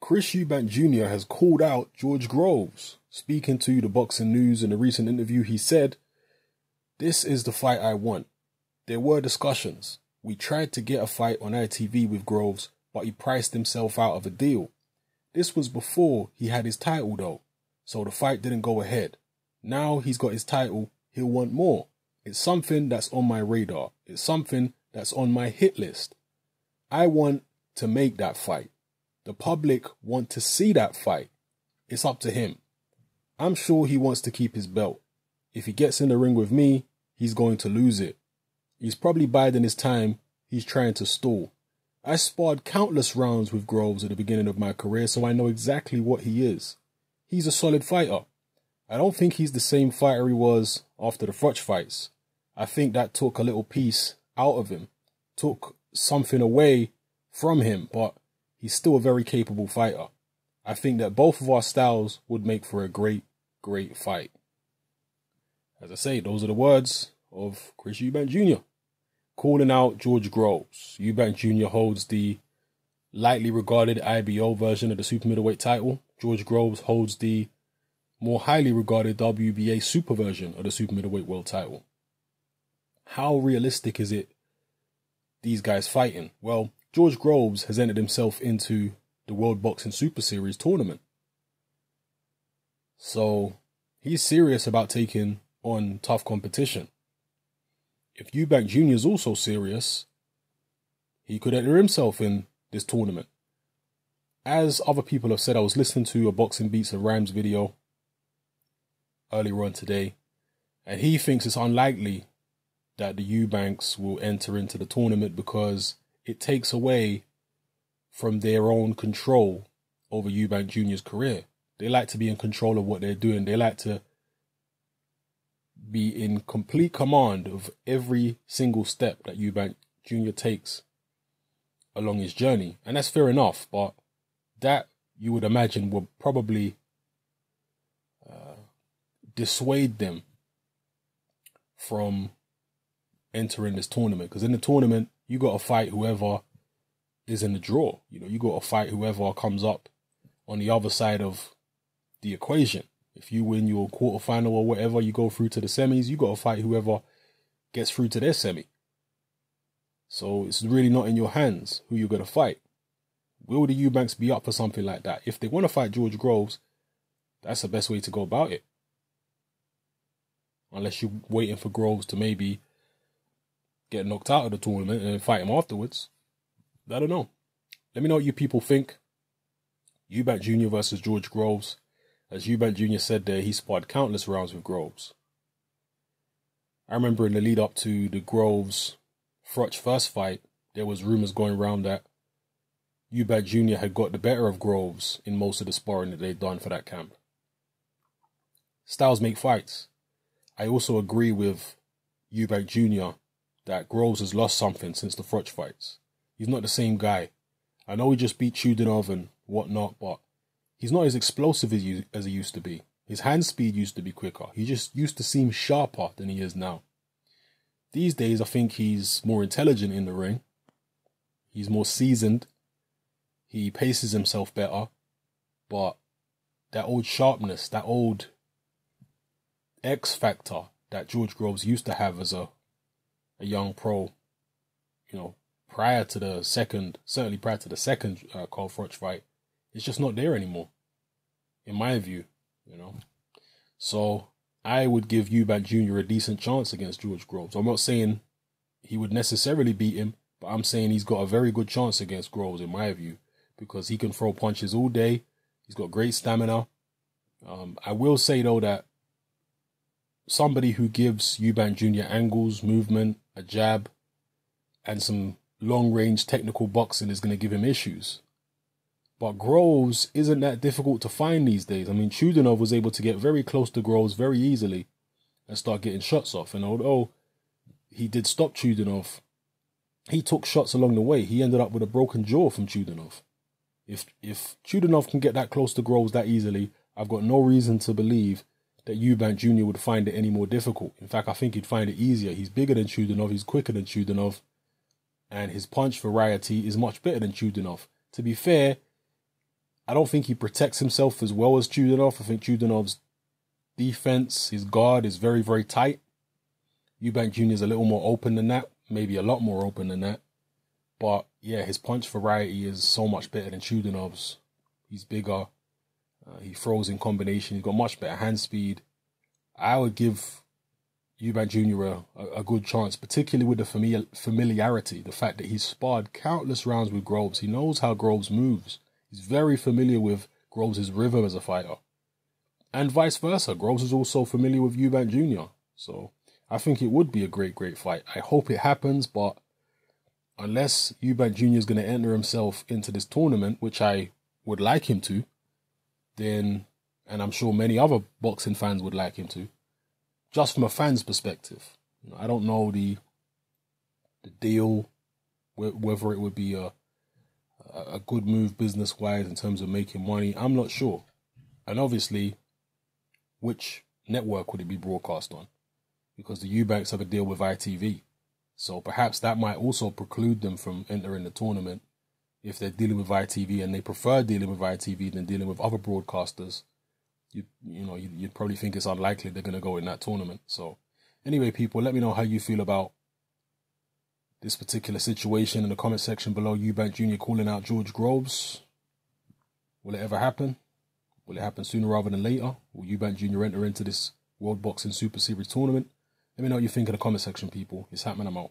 Chris Eubank Jr. has called out George Groves. Speaking to the Boxing News in a recent interview, he said, "This is the fight I want. There were discussions. We tried to get a fight on ITV with Groves, but he priced himself out of a deal. This was before he had his title though, so the fight didn't go ahead. Now he's got his title, he'll want more. It's something that's on my radar. It's something that's on my hit list. I want to make that fight. The public want to see that fight. It's up to him. I'm sure he wants to keep his belt. If he gets in the ring with me, he's going to lose it. He's probably biding his time. He's trying to stall. I sparred countless rounds with Groves at the beginning of my career, so I know exactly what he is. He's a solid fighter. I don't think he's the same fighter he was after the Froch fights. I think that took a little piece out of him, took something away from him, but he's still a very capable fighter. I think that both of our styles would make for a great, great fight." As I say, those are the words of Chris Eubank Jr. calling out George Groves. Eubank Jr. holds the lightly regarded IBO version of the super middleweight title. George Groves holds the more highly regarded WBA super version of the super middleweight world title. How realistic is it, these guys fighting? Well, George Groves has entered himself into the World Boxing Super Series tournament. So he's serious about taking on tough competition. If Eubank Jr. is also serious, he could enter himself in this tournament. As other people have said, I was listening to a Boxing Beats and Rhymes video earlier on today, and he thinks it's unlikely that the Eubanks will enter into the tournament because it takes away from their own control over Eubank Jr.'s career. They like to be in control of what they're doing. They like to be in complete command of every single step that Eubank Jr. takes along his journey. And that's fair enough, but that, you would imagine, will probably dissuade them from entering this tournament. Because in the tournament, you got to fight whoever is in the draw. You got to fight whoever comes up on the other side of the equation. If you win your quarterfinal or whatever, you go through to the semis, you got to fight whoever gets through to their semi. So it's really not in your hands who you're going to fight. Will the Eubanks be up for something like that? If they want to fight George Groves, that's the best way to go about it. Unless you're waiting for Groves to maybe get knocked out of the tournament and then fight him afterwards. I don't know. Let me know what you people think. Eubank Jr. versus George Groves. As Eubank Jr. said there, he sparred countless rounds with Groves. I remember in the lead up to the Groves-Froch first fight, there was rumours going around that Eubank Jr. had got the better of Groves in most of the sparring that they'd done for that camp. Styles make fights. I also agree with Eubank Jr. that Groves has lost something since the Froch fights. He's not the same guy. I know he just beat Chudinov and whatnot, but he's not as explosive as he used to be. His hand speed used to be quicker. He just used to seem sharper than he is now. These days, I think he's more intelligent in the ring. He's more seasoned. He paces himself better. But that old sharpness, that old X factor that George Groves used to have as a young pro, prior to the second Carl Froch fight, it's just not there anymore, in my view, So I would give Eubank Jr. a decent chance against George Groves. I'm not saying he would necessarily beat him, but I'm saying he's got a very good chance against Groves, in my view, because he can throw punches all day. He's got great stamina. I will say, though, that somebody who gives Eubank Jr. angles, movement, a jab, and some long-range technical boxing is going to give him issues. But Groves isn't that difficult to find these days. I mean, Chudinov was able to get very close to Groves very easily and start getting shots off. And although he did stop Chudinov, he took shots along the way. He ended up with a broken jaw from Chudinov. If Chudinov can get that close to Groves that easily, I've got no reason to believe that Eubank Jr. would find it any more difficult. In fact, I think he'd find it easier. He's bigger than Chudinov, he's quicker than Chudinov, and his punch variety is much better than Chudinov. To be fair, I don't think he protects himself as well as Chudanov. I think Chudanov's defense, his guard is very, very tight. Eubank Jr. is a little more open than that, maybe a lot more open than that. But yeah, his punch variety is so much better than Chudanov's. He's bigger. He throws in combination. He's got much better hand speed. I would give Eubank Jr. a good chance, particularly with the familiarity, the fact that he's sparred countless rounds with Groves. He knows how Groves moves. He's very familiar with Groves' rhythm as a fighter. And vice versa. Groves is also familiar with Eubank Jr. So I think it would be a great, great fight. I hope it happens, but unless Eubank Jr. is going to enter himself into this tournament, which I would like him to, then, and I'm sure many other boxing fans would like him to, just from a fan's perspective. I don't know the deal, whether it would be a good move business-wise in terms of making money. I'm not sure. And obviously, which network would it be broadcast on? Because the Eubanks have a deal with ITV. So perhaps that might also preclude them from entering the tournament if they're dealing with ITV and they prefer dealing with ITV than dealing with other broadcasters. You'd probably think it's unlikely they're going to go in that tournament. So anyway, people, let me know how you feel about this particular situation in the comment section below. Eubank Jr. calling out George Groves. Will it ever happen? Will it happen sooner rather than later? Will Eubank Jr. enter into this World Boxing Super Series tournament? Let me know what you think in the comment section, people. It's happening. I'm out.